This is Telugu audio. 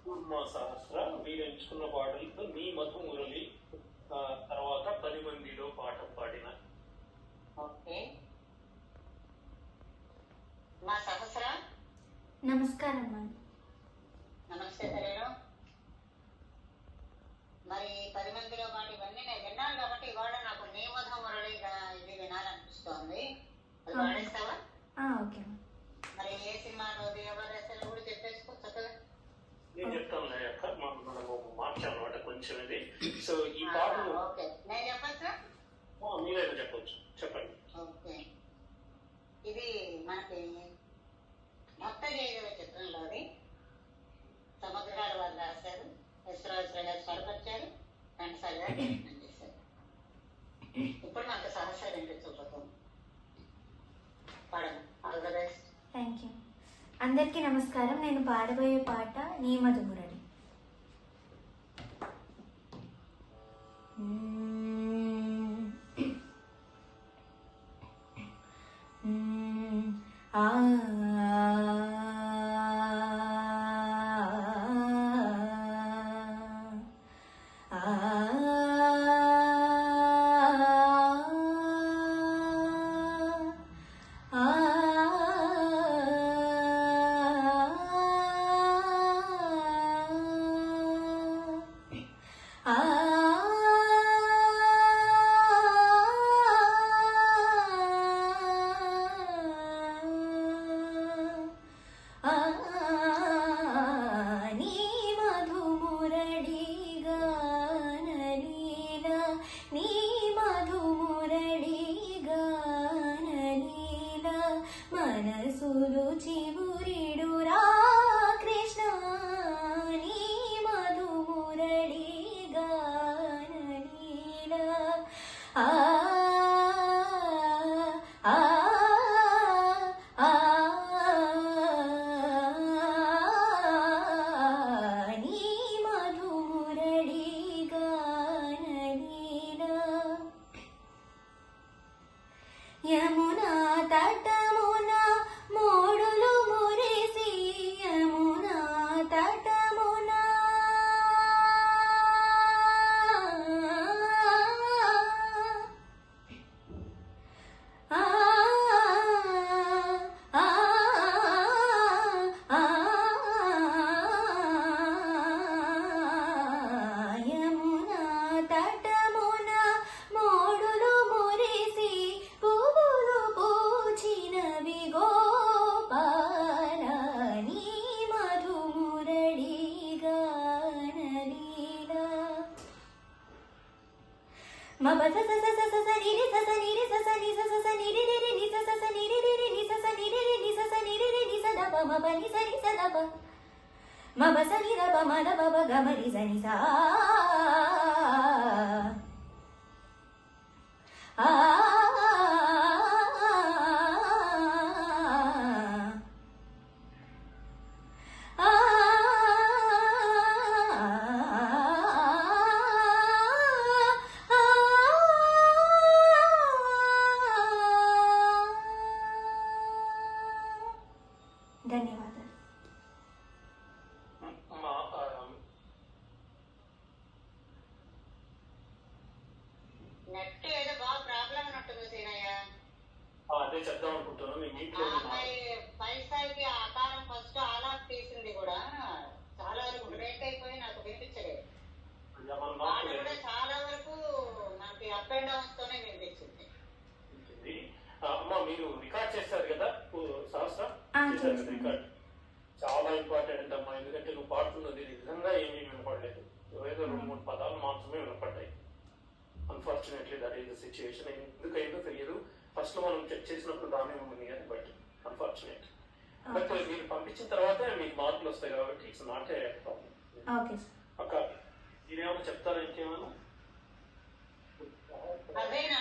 కూర్మ సహస్ర మీరు ఎంచుకున్న పాటలతో నీ మధు మురళి, తర్వాత 10 మందిలో పాట పాడిన. ఓకే, మా సహస్ర నమస్కారం అమ్మా. నమస్తే తల్లిలో. మరి 10 మందిలో పాట ఇవన్నీ నేను విన్నాను కాబట్టి ఇవాళ నాకు నీ మధు మురళిగా ఇది వినాలనిపిస్తోంది. అది పాడేస్తావా? ఓకే. మరి ఏ సినిమాలోది ఎవరు అసలు కూడా చెప్పేసుకో చక్కగా. నేను చెప్తాను అక్క, మనము మార్చామన్నమాట కొంచెం ఇది. సో ఈ పాట ఓకే, నేను చెప్పచ్చా? మీరైనా చెప్పవచ్చు, చెప్పండి. ఓకే, ఇది మనకి మొత్త జయదేవ చిత్రంలోది. సముద్రాల వారు రాశారు, విశ్వరాజరావు గారు స్వరపరిచారు, ఘంటసాల గారు ప్రయత్నం చేశారు. ఇప్పుడు మనకు సహస్రం ఏంటో చూపుతాం. పాడము. All the best. Thank you. అందరికీ నమస్కారం. నేను పాడబోయే పాట నీ మధు మురళి. యమునా తటమున మోడులు మురిసి, యమునా తటమున యమునా తటమున మోడులు మురిసి పువ్వులు పూచినవి గోపాల, నీ మధు మురళి గానలీలా. మబస సస సస సనిరి సస నిరి సస ని సస నిరి రి ని సస నిరి రి ని సస నిరి ని సస నిరి ని సదప మబ ని సరి సదప మబస ని రప మద బబ గమరి సని సా ధన్యవాదాలు. నెట్ ఏదో బాగా ప్రాబ్లం ఉన్నట్టుంది సీనయ్య. అదే చెప్దాం అనుకుంటున్నాను. అమ్మాయి పై స్థాయికి ఆకారం ఫస్ట్ ఆలాప్ తీసింది కూడా చాలా వరకు బ్రేక్ అయిపోయి నాకు వినిపించలేదు. పాట కూడా చాలా వరకు మనకి అప్ అండ్ డౌన్స్ తోనే వినిపించింది. అమ్మా మీరు రికార్డ్ చేస్తారు కదా సహస్ర, రికార్డ్ చాలా ఇంపార్టెంట్ అమ్మా. ఎందుకంటే నువ్వు పాడుతున్నది నిజంగా ఏమీ వినపడలేదు, ఏదో 2-3 పదాలు మాత్రమే వినపడ్డాయి. Unfortunately that is the situation. ఎందుకైందో తెలియదు. ఫస్ట్ మనం చెక్ చేసినప్పుడు బాగానే ఉంది కానీ బట్ అన్ఫార్చునేట్. బట్ మీరు పంపించిన తర్వాత మీకు మార్కులు వస్తాయి కాబట్టి ఇట్స్ నాట్ ఏ ప్రాబ్లం. అక్క మీరేమన్నా చెప్తారా ఇంకేమన్నా? అదే నా